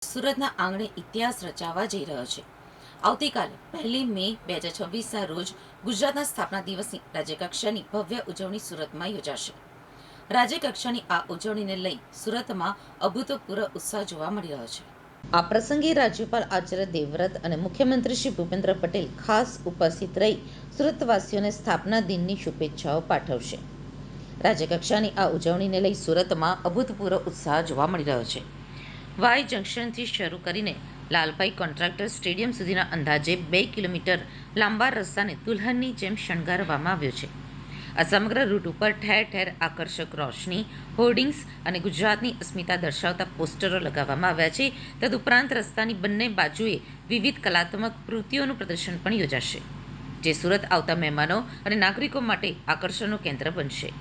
સુરતના આંગણે ઇતિહાસ રચાવા જઈ રહ્યો છે. આવતીકાલે 1 મે 2026ના રોજ ગુજરાતના સ્થાપના દિવસની રાજ્યકક્ષાની ભવ્ય ઉજવણી સુરતમાં યોજાશે. રાજ્યકક્ષાની આ ઉજવણીને લઈ સુરતમાં અભૂતપૂર્વ ઉત્સાહ જોવા મળી રહ્યો છે. આ પ્રસંગે રાજ્યપાલ આચાર્ય દેવવ્રત અને મુખ્યમંત્રી શ્રી ભૂપેન્દ્ર પટેલ ખાસ ઉપસ્થિત રહી સુરતવાસીઓને સ્થાપના દિનની શુભેચ્છાઓ પાઠવશે. રાજ્યકક્ષાની આ ઉજવણીને લઈ સુરતમાં અભૂતપૂર્વ ઉત્સાહ જોવા મળી રહ્યો છે. વાય જંકશનથી શરૂ કરીને લાલભાઈ કોન્ટ્રાક્ટર સ્ટેડિયમ સુધીના અંદાજે 2 કિલોમીટર લાંબા રસ્તાને દુલ્હનની જેમ શણગારવામાં આવ્યો છે. આ સમગ્ર રૂટ ઉપર ઠેર ઠેર આકર્ષક રોશની, હોર્ડિંગ્સ અને ગુજરાતની અસ્મિતા દર્શાવતા પોસ્ટરો લગાવવામાં આવ્યા છે. તદુપરાંત રસ્તાની બંને બાજુએ વિવિધ કલાત્મક કૃતિઓનું પ્રદર્શન પણ યોજાશે, જે સુરત આવતા મહેમાનો અને નાગરિકો માટે આકર્ષણનું કેન્દ્ર બનશે.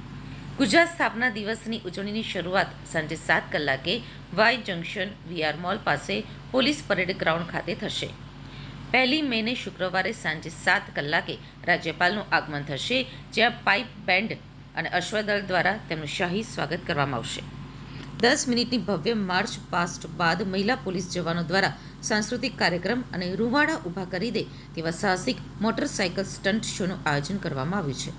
ગુજરાત સ્થાપના દિવસની ઉજવણીની શરૂઆત સાંજે 7 કલાકે વાય જંકશન વીઆર મોલ પાસે પોલીસ પરેડ ગ્રાઉન્ડ ખાતે થશે. 1 મેને શુક્રવારે સાંજે 7 કલાકે રાજ્યપાલનું આગમન થશે, જ્યાં પાઇપ બેન્ડ અને અશ્વદળ દ્વારા તેમનું શાહી સ્વાગત કરવામાં આવશે. 10 મિનિટની ભવ્ય માર્ચ પાસ્ટ બાદ મહિલા પોલીસ જવાનો દ્વારા સાંસ્કૃતિક કાર્યક્રમ અને રૂવાડા ઊભા કરી દે તેવા સાહસિક મોટરસાયકલ સ્ટન્ટ શોનું આયોજન કરવામાં આવ્યું છે.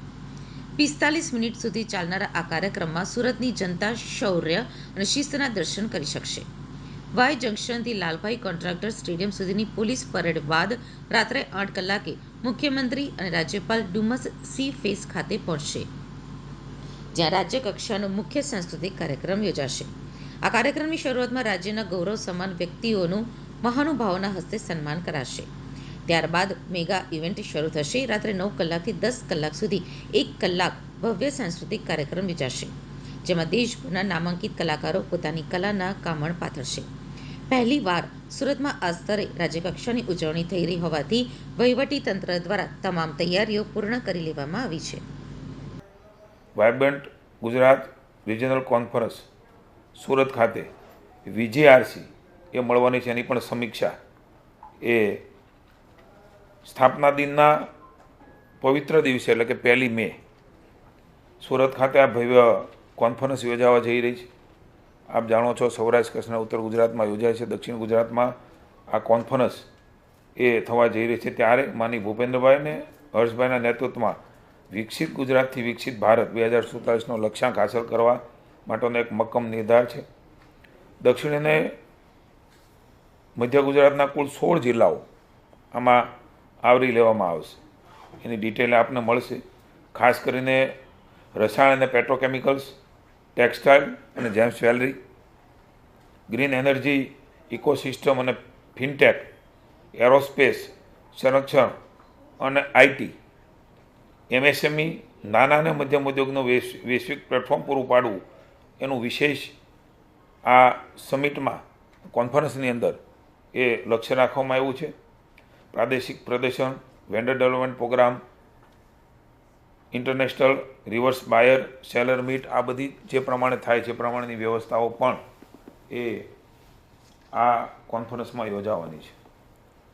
45 મિનિટ સુધી ચાલનારા આ કાર્યક્રમમાં સુરતની જનતા શૌર્ય અને શિસ્તના દર્શન કરી શકશે. વાય જંકશનથી લાલભાઈ કોન્ટ્રાક્ટર સ્ટેડિયમ સુધીની પોલીસ પરેડ બાદ રાત્રે 8 કલાકે મુખ્યમંત્રી અને રાજ્યપાલ ડુમસ સી ફેસ ખાતે પહોંચશે, જ્યાં રાજ્યકક્ષાનો મુખ્ય સાંસ્કૃતિક કાર્યક્રમ યોજાશે. આ કાર્યક્રમની શરૂઆતમાં રાજ્યના ગૌરવ સમાન વ્યક્તિઓનું મહાનુભાવોના હસ્તે સન્માન કરાશે. ત્યારબાદ મેગા ઇવેન્ટ શરૂ થશે. રાત્રે 9 કલાકથી 10 કલાક સુધી 1 કલાક ભવ્ય સાંસ્કૃતિક કાર્યક્રમ યોજાશે, જેમાં દેશભરના નામાંકિત કલાકારો પોતાની કલાના કામણ પાથરશે. પહેલીવાર સુરતમાં આ સ્તરે રાજ્યકક્ષાની ઉજવણી થઈ રહી હોવાથી વહીવટીતંત્ર દ્વારા તમામ તૈયારીઓ પૂર્ણ કરી લેવામાં આવી છે. Vibrant Gujarat regional conference Surat ખાતે વીજેઆરસી એ મળવાની છે. એની પણ સમીક્ષા એ સ્થાપના દિનના પવિત્ર દિવસે એટલે કે 1 મે સુરત ખાતે આ ભવ્ય કોન્ફરન્સ યોજાવા જઈ રહી છે. આપ જાણો છો, સૌરાષ્ટ્ર કચ્છ અને ઉત્તર ગુજરાતમાં યોજાય છે. દક્ષિણ ગુજરાતમાં આ કોન્ફરન્સ એ થવા જઈ રહી છે. ત્યારે માનનીય ભૂપેન્દ્રભાઈ અને હર્ષભાઈના નેતૃત્વમાં વિકસિત ગુજરાતથી વિકસિત ભારત 2047નો લક્ષ્યાંક હાંસલ કરવા માટેનો એક મક્કમ નિર્ધાર છે. દક્ષિણ અને મધ્ય ગુજરાતના કુલ 16 જિલ્લાઓ આમાં આવરી લેવામાં આવશે. એની ડિટેલ આપને મળશે. ખાસ કરીને રસાયણ અને પેટ્રોકેમિકલ્સ, ટેક્સટાઇલ અને James jewellery, green energy, ecosystem અને ફિનટેક, એરોસ્પેસ, સંરક્ષણ અને આઈટી, એમએસએમઈ, નાના અને મધ્યમ ઉદ્યોગનું વૈશ્વિક પ્લેટફોર્મ પૂરું પાડવું એનું વિશેષ આ સમિટમાં કોન્ફરન્સની અંદર એ લક્ષ્ય રાખવામાં આવ્યું છે. પ્રાદેશિક પ્રદર્શન, vendor development programme, international reverse buyer seller meet, આ બધી જે પ્રમાણે થાય છે પ્રમાણેની વ્યવસ્થાઓ પણ એ આ કોન્ફરન્સમાં યોજાવાની છે.